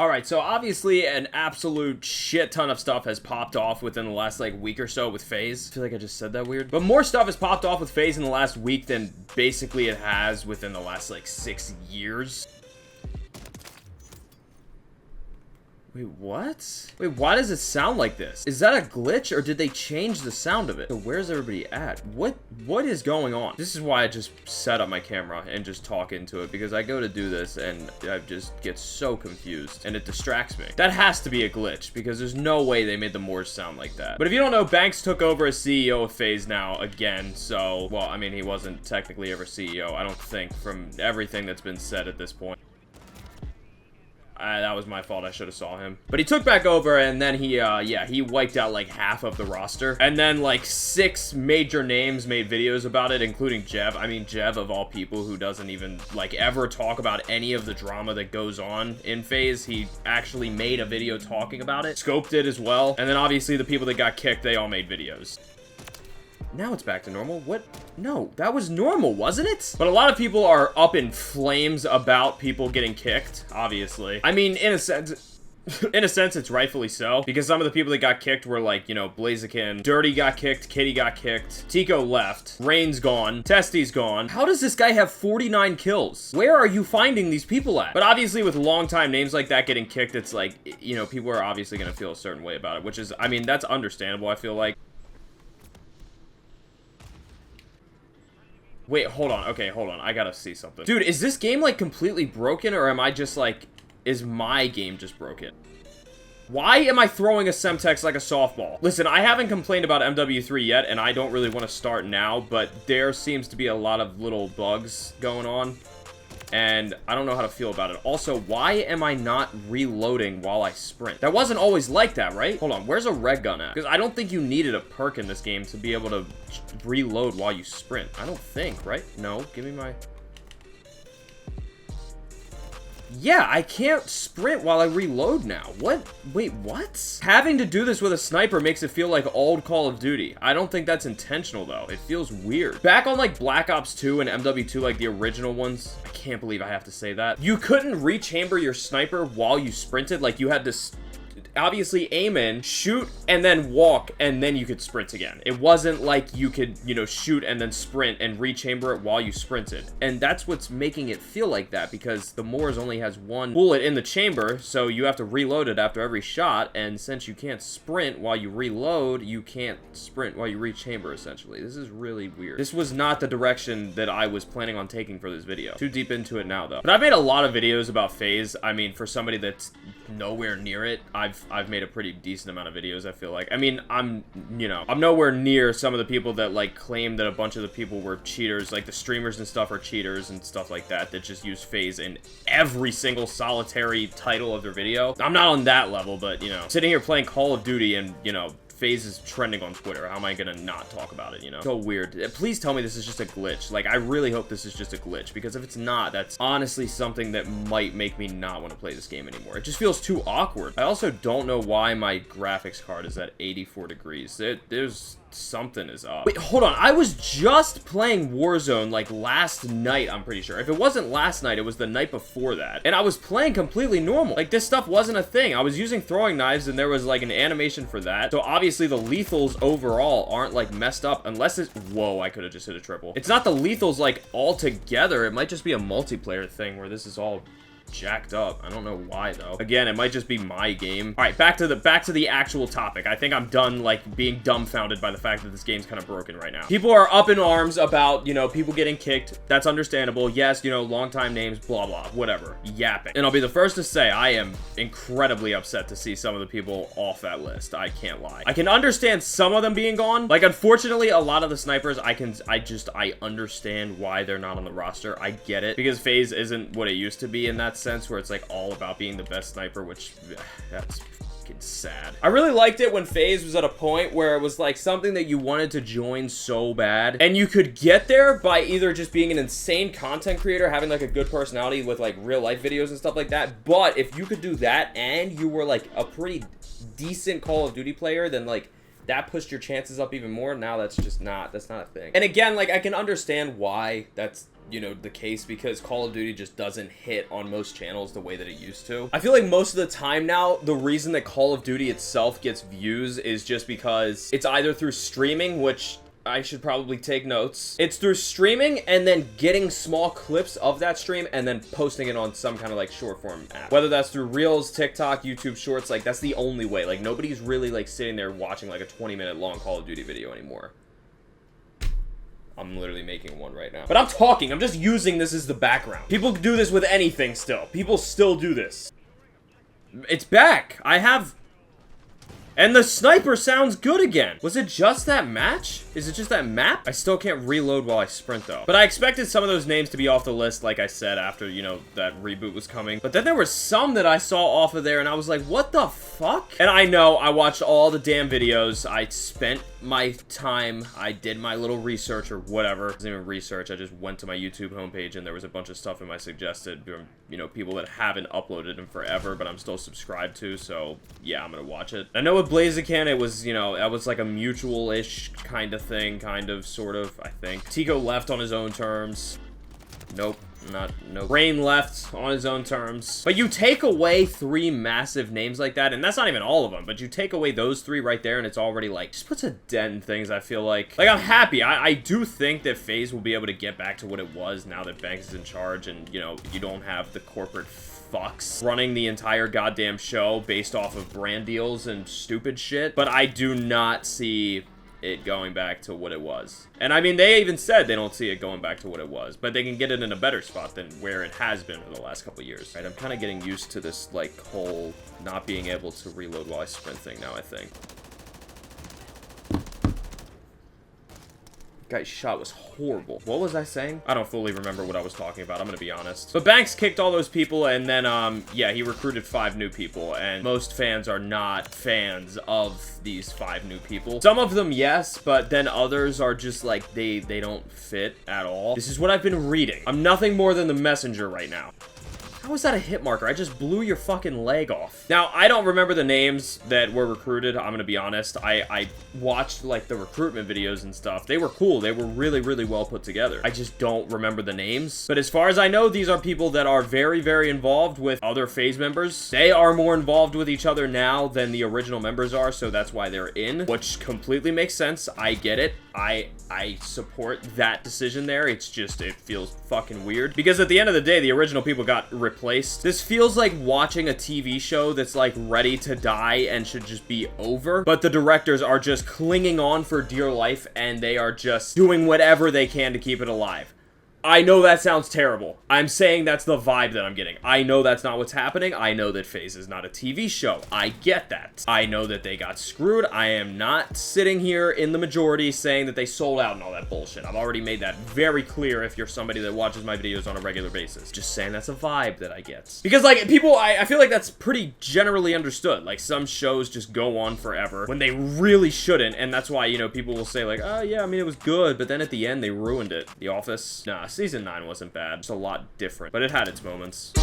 Alright, so obviously an absolute shit ton of stuff has popped off within the last, like, week or so with FaZe. I feel like I just said that weird. But more stuff has popped off with FaZe in the last week than basically it has within the last, like, 6 years. Wait, what? Wait, why does it sound like this? Is that a glitch, or did they change the sound of it? So where's everybody at? What is going on? This is why I just set up my camera and just talk into it, because I go to do this and I just get so confused and it distracts me. That has to be a glitch, because there's no way they made the Moors sound like that. But if you don't know, Banks took over as CEO of FaZe now again, so, well, I mean, he wasn't technically ever CEO, I don't think, from everything that's been said at this point. That was my fault. I should have saw him. But he took back over, and then he, yeah, he wiped out, like, half of the roster. And then, like, 6 major names made videos about it, including Jev. I mean, Jev, of all people, who doesn't even, like, ever talk about any of the drama that goes on in FaZe. He actually made a video talking about it. Scope did as well. And then, obviously, the people that got kicked, they all made videos. Now it's back to normal. What? No, that was normal, wasn't it? But a lot of people are up in flames about people getting kicked, obviously. I mean, in a sense, it's rightfully so, because some of the people that got kicked were like, you know, Blaziken, Dirty got kicked, Kitty got kicked, Tico left, Rain's gone, Testy's gone. How does this guy have 49 kills? Where are you finding these people at? But obviously with long-time names like that getting kicked, it's like, you know, people are obviously gonna feel a certain way about it, which is, I mean, that's understandable, I feel like. Wait, hold on. Okay, hold on. I gotta see something. Dude, is this game, like, completely broken, or am I just, like, is my game just broken? Why am I throwing a Semtex like a softball? Listen, I haven't complained about MW3 yet, and I don't really want to start now, but there seems to be a lot of little bugs going on, and I don't know how to feel about it. Also, why am I not reloading while I sprint? That wasn't always like that, right? Hold on, where's a red gun at? Because I don't think you needed a perk in this game to be able to reload while you sprint. I don't think, right? No, give me my... Yeah, I can't sprint while I reload now. What? Wait, what? Having to do this with a sniper makes it feel like old Call of Duty. I don't think that's intentional, though. It feels weird. Back on, like, Black Ops 2 and MW2, like, the original ones, I can't believe I have to say that. You couldn't rechamber your sniper while you sprinted. Like, you had to obviously aim in, shoot, and then walk, and then you could sprint again. It wasn't like you could, you know, shoot and then sprint and rechamber it while you sprinted. And that's what's making it feel like that, because the Moors only has 1 bullet in the chamber, so you have to reload it after every shot, and since you can't sprint while you reload, you can't sprint while you rechamber, essentially. This is really weird. This was not the direction that I was planning on taking for this video. Too deep into it now, though. But I've made a lot of videos about FaZe. I mean, for somebody that's nowhere near it, I've made a pretty decent amount of videos, I feel like. I mean, I'm nowhere near some of the people that, like, claim that a bunch of the people were cheaters, like the streamers and stuff are cheaters and stuff like that just use FaZe in every single solitary title of their video. I'm not on that level, but, you know, sitting here playing Call of Duty and, you know, FaZe is trending on Twitter. How am I gonna not talk about it, you know? So weird. Please tell me this is just a glitch. Like, I really hope this is just a glitch, because if it's not, that's honestly something that might make me not want to play this game anymore. It just feels too awkward. I also don't know why my graphics card is at 84 degrees. There's something is up. Wait, hold on. I was just playing Warzone, like, last night, I'm pretty sure. If it wasn't last night, it was the night before that. And I was playing completely normal. Like, this stuff wasn't a thing. I was using throwing knives, and there was, like, an animation for that. So, obviously, the lethals overall aren't, like, messed up, unless it's... Whoa, I could have just hit a triple. It's not the lethals, like, all together. It might just be a multiplayer thing where this is all jacked up. I don't know why, though. Again, it might just be my game. All right, back to the actual topic. I think I'm done, like, being dumbfounded by the fact that this game's kind of broken right now. People are up in arms about, you know, people getting kicked. That's understandable. Yes, you know, long time names, blah, blah, whatever. Yapping. And I'll be the first to say I am incredibly upset to see some of the people off that list. I can't lie. I can understand some of them being gone. Like, unfortunately, a lot of the snipers, I understand why they're not on the roster. I get it. Because FaZe isn't what it used to be in that sense, where it's like all about being the best sniper, which that's fucking sad. I really liked it when FaZe was at a point where it was like something that you wanted to join so bad, and you could get there by either just being an insane content creator, having like a good personality with like real life videos and stuff like that. But if you could do that and you were like a pretty decent Call of Duty player, then like that pushed your chances up even more. Now that's not a thing. And again, like, I can understand why that's you know, the case because Call of Duty just doesn't hit on most channels the way that it used to. I feel like most of the time now, the reason that Call of Duty itself gets views is just because it's either through streaming, which I should probably take notes. It's through streaming and then getting small clips of that stream and then posting it on some kind of like short form app. Whether that's through Reels, TikTok, YouTube Shorts, like that's the only way. Like nobody's really like sitting there watching like a 20-minute long Call of Duty video anymore. I'm literally making one right now. But I'm talking. I'm just using this as the background. People do this with anything still. People still do this. It's back. I have... And the sniper sounds good again. Was it just that match? Is it just that map? I still can't reload while I sprint, though. But I expected some of those names to be off the list, like I said, after, you know, that reboot was coming. But then there were some that I saw off of there, and I was like, what the fuck? And I know, I watched all the damn videos. I spent my time. I did my little research or whatever. It wasn't even research. I just went to my YouTube homepage, and there was a bunch of stuff in my suggested from, you know, people that haven't uploaded in forever, but I'm still subscribed to, so yeah, I'm gonna watch it. I know with Blaziken, it was, you know, that was like a mutual-ish kind of thing, kind of, sort of, I think. Tico left on his own terms. Nope. Nope. Rain left on his own terms. But you take away 3 massive names like that, and that's not even all of them, but you take away those 3 right there, and it's already, like, just puts a dent in things, I feel like. Like, I'm happy. I do think that FaZe will be able to get back to what it was now that Banks is in charge, and, you know, you don't have the corporate fucks running the entire goddamn show based off of brand deals and stupid shit. But I do not see it going back to what it was. And I mean, they even said they don't see it going back to what it was, but they can get it in a better spot than where it has been for the last couple years. Right, I'm kind of getting used to this, like, whole not being able to reload while I sprint thing now, I think. Guy's shot was horrible. What was I saying? I don't fully remember what I was talking about, I'm gonna be honest. But Banks kicked all those people, and then, yeah, he recruited 5 new people, and most fans are not fans of these 5 new people. Some of them, yes, but then others are just like, they don't fit at all. This is what I've been reading. I'm nothing more than the messenger right now. How is that a hit marker? I just blew your fucking leg off. Now, I don't remember the names that were recruited, I'm gonna be honest. I watched, like, the recruitment videos and stuff. They were cool. They were really, really well put together. I just don't remember the names. But as far as I know, these are people that are very, very involved with other FaZe members. They are more involved with each other now than the original members are, so that's why they're in, which completely makes sense. I get it. I support that decision there. It's just, it feels fucking weird. Because at the end of the day, the original people got replaced. This feels like watching a TV show that's like ready to die and should just be over. But the directors are just clinging on for dear life and they are just doing whatever they can to keep it alive. I know that sounds terrible. I'm saying that's the vibe that I'm getting. I know that's not what's happening. I know that FaZe is not a TV show. I get that. I know that they got screwed. I am not sitting here in the majority saying that they sold out and all that bullshit. I've already made that very clear if you're somebody that watches my videos on a regular basis. Just saying that's a vibe that I get. Because, like, people, I feel like that's pretty generally understood. Like, some shows just go on forever when they really shouldn't, and that's why, you know, people will say, like, oh, yeah, I mean, it was good, but then at the end, they ruined it. The Office? Nah, Season 9 wasn't bad. Just a lot different, but it had its moments.